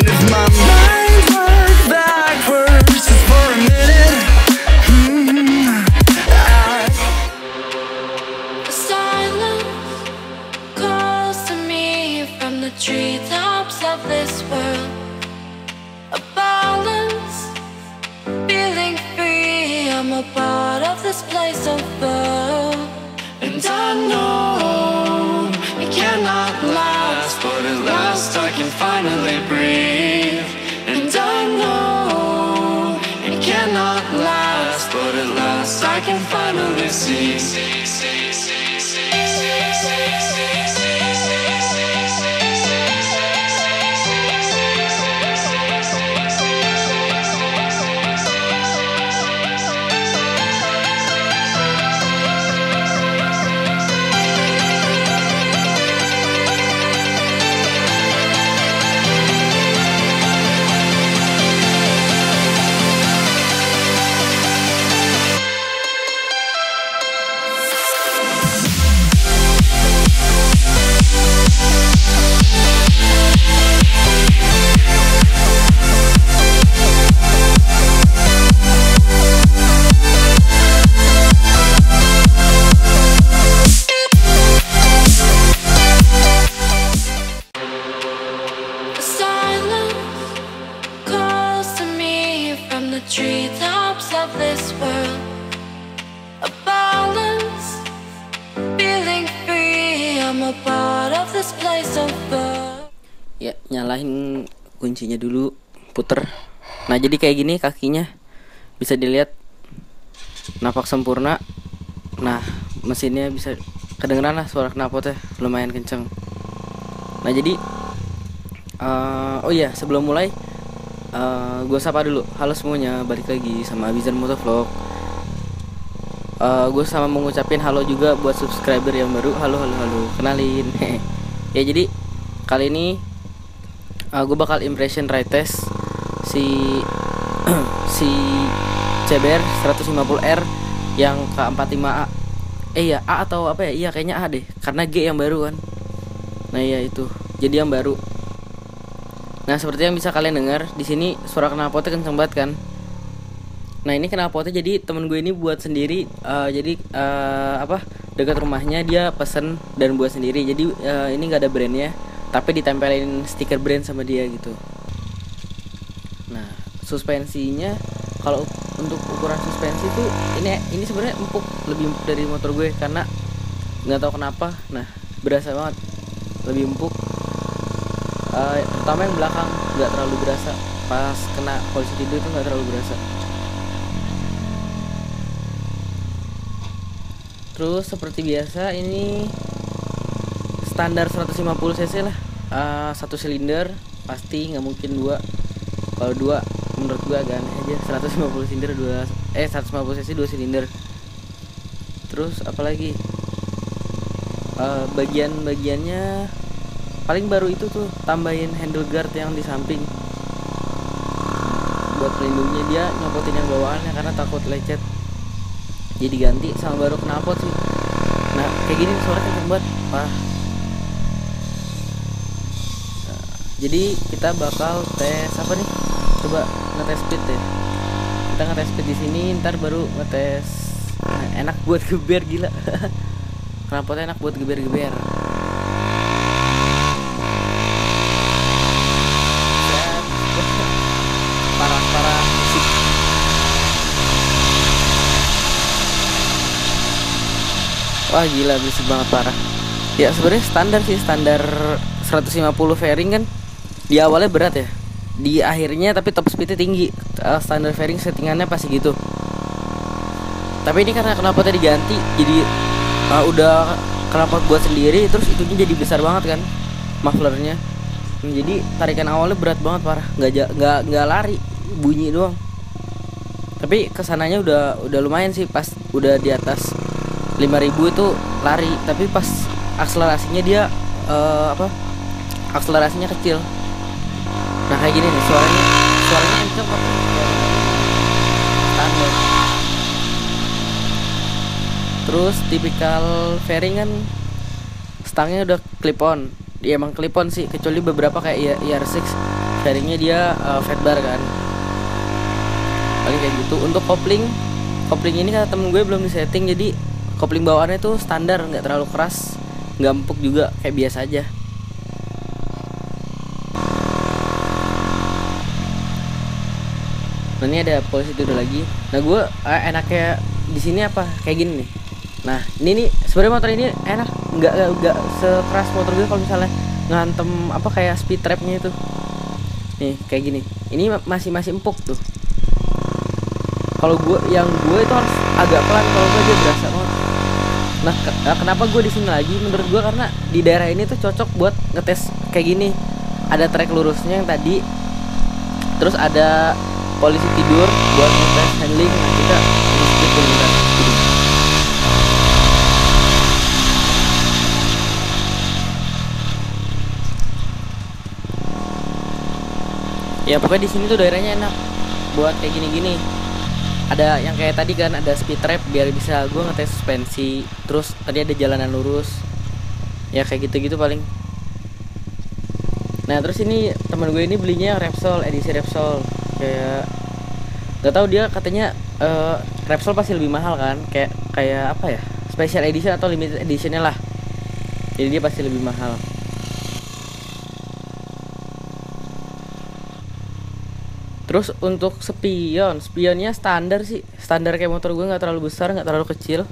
And if my mind worked backwards just for a minute, Silence calls to me from the treetops of this world. A balance, feeling free. I'm a part of this place above. and I know it cannot last, but at last I can finally breathe. And I know it cannot last, but at last I can finally see. Silence calls to me from the treetops of this world. A balance, feeling free. I'm a part of this place above. Ya, nyalain kuncinya dulu, puter. Nah, jadi kayak gini kakinya bisa dilihat napak sempurna. Nah, mesinnya bisa kedengeran lah suara knalpotnya lumayan kenceng. Nah, jadi oh iya, sebelum mulai gue sapa dulu. Halo semuanya, balik lagi sama Abizar Motovlog. Gue sama mengucapin halo juga buat subscriber yang baru. Halo, kenalin. Ya, jadi kali ini gue bakal impression ride test si CBR 150R yang K45A. Iya, A atau apa ya? Iya, kayaknya A deh, karena G yang baru kan. Nah, iya itu. Jadi yang baru. Nah, seperti yang bisa kalian dengar di sini suara knalpotnya kenceng banget kan. Nah, ini knalpotnya jadi temen gue ini buat sendiri. Jadi dekat rumahnya dia pesen dan buat sendiri. Jadi ini nggak ada brandnya, tapi ditempelin stiker brand sama dia gitu. Nah, suspensinya kalau untuk ukuran suspensi tuh ini sebenarnya empuk, lebih empuk dari motor gue karena nggak tahu kenapa. Nah, berasa banget lebih empuk. Terutama yang belakang nggak terlalu berasa, pas kena posisi tidur itu nggak terlalu berasa. Terus seperti biasa ini standar 150 cc lah, satu silinder pasti, nggak mungkin dua. Kalau dua menurut gua agak aneh aja. 150 silinder 150 cc 2 silinder. Terus apalagi bagian-bagiannya paling baru itu tuh tambahin handle guard yang di samping buat pelindungnya. Dia nyopotin yang bawaannya karena takut lecet, jadi ganti sama baru knalpot sih. Nah, kayak gini suaranya kenceng banget. Jadi kita bakal tes apa nih? Coba ngetes speed deh. Kita ngetes speed di sini, ntar baru ngetes. Nah, enak buat geber, gila. Knalpotnya enak buat geber-geber. Parah musik. Wah, gila, berisik banget parah. Ya sebenarnya standar 150 fairing kan di awalnya berat ya, di akhirnya tapi top speednya tinggi. Standar fairing settingannya pasti gitu. Tapi ini karena knalpotnya diganti, jadi udah knalpot buat sendiri, terus itunya jadi besar banget kan, mufflernya. Jadi tarikan awalnya berat banget parah, nggak lari, bunyi doang. Tapi kesananya udah lumayan sih, pas udah di atas 5000 itu lari. Tapi pas akselerasinya dia akselerasinya kecil. Nah, kayak gini nih suaranya kenceng kok. Standar. Terus tipikal fairing kan stangnya udah clip on. Dia emang clip on sih, kecuali beberapa kayak ER6 fairingnya dia fat bar kan, paling kayak gitu. Untuk kopling ini kata temen gue belum disetting, jadi kopling bawaannya tuh standar, nggak terlalu keras, nggak empuk juga, kayak biasa aja. Nah ini ada polisi tidur lagi. Nah gue enaknya di sini apa kayak gini nih. Nah ini nih sebenarnya motor ini enak, nggak sekeras motor gue kalau misalnya ngantem apa kayak speed trapnya itu. Nih kayak gini. Ini masih empuk tuh. Kalau gue itu harus agak pelan, kalau gue dia berasa banget. Nah kenapa gue di sini lagi? Menurut gue karena di daerah ini tuh cocok buat ngetes kayak gini. Ada trek lurusnya yang tadi, terus ada polisi tidur buat ngetes handling. Nah kita speed dulu kan. Ya pokoknya di sini tuh daerahnya enak buat kayak gini-gini. Ada yang kayak tadi kan, ada speed trap biar bisa gue ngetes suspensi. Terus tadi ada jalanan lurus. Ya kayak gitu-gitu paling. Nah terus ini teman gue ini belinya Repsol, edisi Repsol. Kayak gak tahu dia katanya Repsol pasti lebih mahal kan. Kayak apa ya, special edition atau limited editionnya lah. Jadi dia pasti lebih mahal. Terus untuk spionnya standar sih, standar kayak motor gue, nggak terlalu besar, nggak terlalu kecil.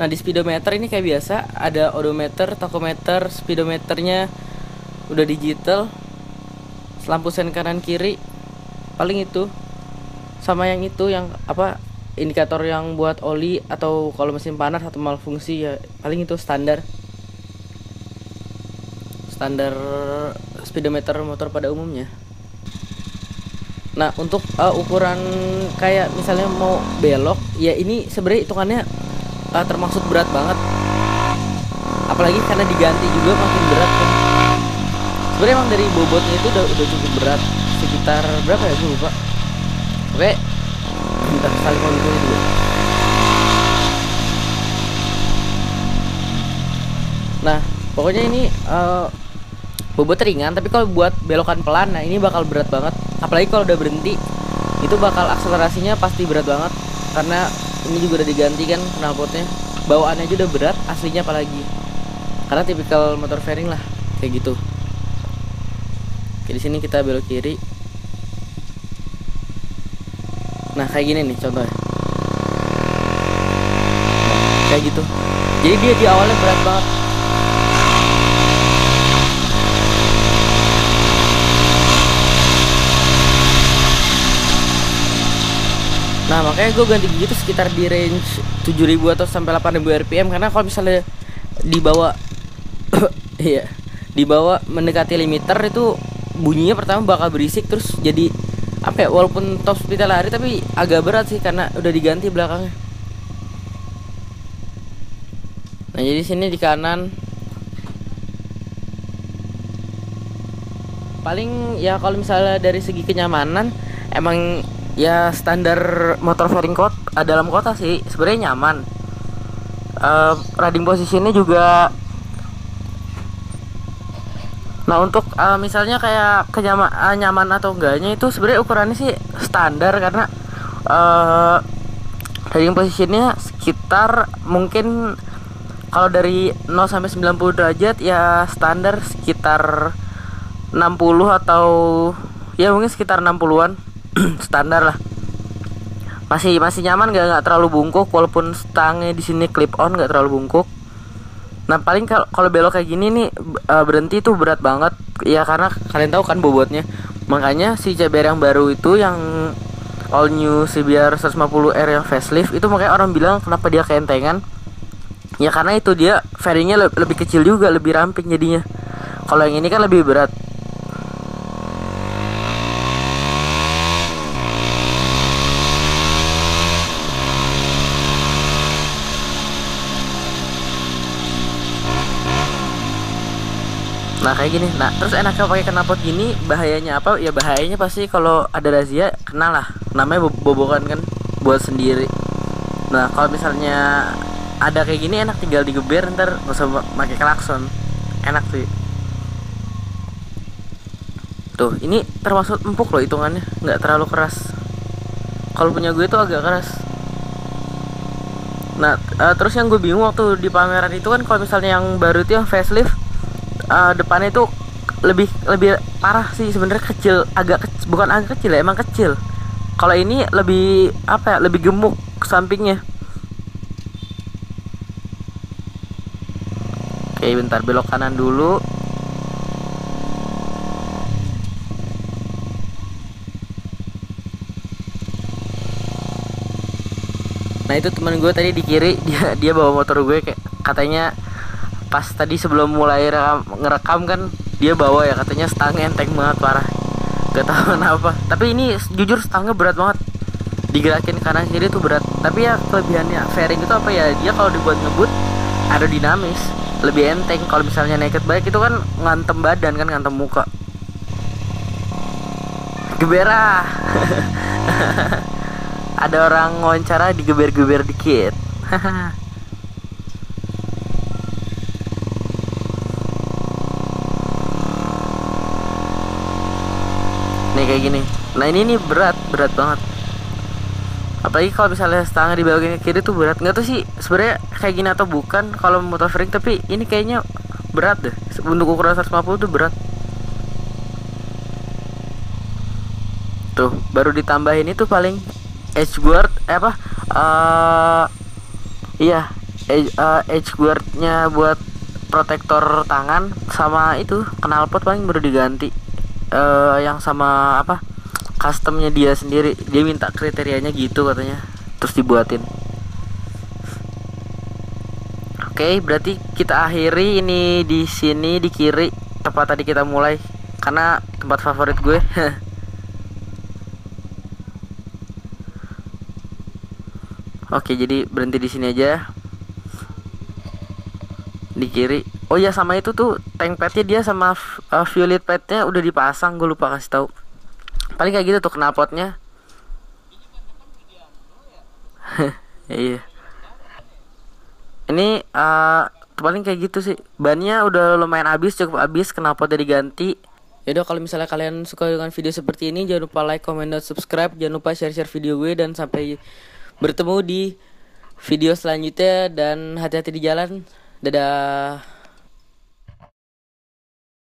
Nah di speedometer ini kayak biasa, ada odometer, tachometer, speedometernya udah digital, lampu sen kanan kiri, paling itu. Sama yang itu yang apa, indikator yang buat oli atau kalau mesin panas atau malfungsi, ya paling itu standar speedometer motor pada umumnya. Nah untuk ukuran kayak misalnya mau belok, ya ini sebenarnya hitungannya termasuk berat banget. Apalagi karena diganti juga makin berat kan. Sebenarnya emang dari bobotnya itu udah cukup berat, sekitar berapa ya gue lupa. Oke, bentar sekali mau dulu. Nah pokoknya ini bobot ringan, tapi kalau buat belokan pelan, nah ini bakal berat banget. Apalagi kalau udah berhenti, itu bakal akselerasinya pasti berat banget. Karena ini juga udah diganti kan knalpotnya, bawaannya aja udah berat, aslinya apalagi. Karena tipikal motor fairing lah, kayak gitu. Oke, di sini kita belok kiri. Nah kayak gini nih contohnya. Nah, kayak gitu. Jadi dia di awalnya berat banget. Nah makanya gue ganti gitu sekitar di range 7.000 atau sampai 8.000 rpm. Karena kalau misalnya dibawa iya, dibawa mendekati limiter itu bunyinya pertama bakal berisik. Terus jadi apa ya, walaupun top speednya lari tapi agak berat sih karena udah diganti belakangnya. Nah jadi sini di kanan paling ya kalau misalnya dari segi kenyamanan emang ya standar motor fairing dalam kota sih sebenarnya nyaman. Riding positionnya juga. Nah untuk misalnya kayak nyaman atau enggaknya itu sebenarnya ukurannya sih standar. Karena riding positionnya sekitar mungkin kalau dari 0 sampai 90 derajat ya standar sekitar 60 atau ya mungkin sekitar 60-an. Standar lah, masih nyaman, nggak terlalu bungkuk, walaupun stangnya di sini clip on nggak terlalu bungkuk. Nah paling kalau belok kayak gini nih berhenti tuh berat banget ya, karena kalian tahu kan bobotnya. Makanya si CBR yang baru itu, yang all new CBR 150R yang facelift itu, makanya orang bilang kenapa dia keentengan ya, karena itu dia fairingnya lebih kecil juga, lebih ramping jadinya. Kalau yang ini kan lebih berat. Nah kayak gini. Nah terus enaknya pakai knalpot gini, bahayanya apa? Ya bahayanya pasti kalau ada razia kena lah. Namanya bobokan kan buat sendiri. Nah kalau misalnya ada kayak gini enak, tinggal digeber, ntar nggak usah pakai klakson. Enak sih. Tuh, ini termasuk empuk loh hitungannya, nggak terlalu keras. Kalau punya gue itu agak keras. Nah, terus yang gue bingung waktu di pameran itu kan, kalau misalnya yang baru itu yang facelift, depannya itu lebih parah sih sebenarnya, kecil, bukan agak kecil ya, emang kecil. Kalau ini lebih apa ya, lebih gemuk sampingnya. Oke, bentar, belok kanan dulu. Nah itu teman gue tadi di kiri, dia bawa motor gue, kayak katanya pas tadi sebelum mulai ngerekam kan, dia bawa ya, katanya stangnya enteng banget parah. Gak tahu kenapa. Tapi ini jujur stangnya berat banget. Digerakin kanan kiri tuh berat. Tapi ya kelebihannya fairing itu apa ya, dia kalau dibuat ngebut aerodinamis, lebih enteng. Kalau misalnya naked bike itu kan ngantem badan kan, ngantem muka. Geberah. Ada orang wawancara digeber-geber dikit. Nih kayak gini. Nah ini nih berat banget. Apalagi kalau misalnya setengah dibelokin ke kiri tuh berat. Nggak tuh sih sebenarnya kayak gini atau bukan kalau motor freak, tapi ini kayaknya berat deh. Untuk ukuran 150 tuh berat. Tuh baru ditambahin itu paling edge guard iya, edge guardnya buat protektor tangan, sama itu knalpot paling baru diganti. Yang sama apa, customnya dia sendiri, dia minta kriterianya gitu katanya, terus dibuatin. Oke, berarti kita akhiri ini di sini di kiri, tempat tadi kita mulai, karena tempat favorit gue. Oke, jadi berhenti di sini aja. Di kiri. Oh ya, sama itu tuh tank padnya dia sama violet padnya udah dipasang, gue lupa kasih tahu. Paling kayak gitu tuh knalpotnya. Iya. Ini paling kayak gitu sih. Bannya udah lumayan habis, cukup habis, knalpotnya diganti. Yaudah, kalau misalnya kalian suka dengan video seperti ini, jangan lupa like, comment, dan subscribe. Jangan lupa share video gue, dan sampai bertemu di video selanjutnya, dan hati-hati di jalan. Dadah.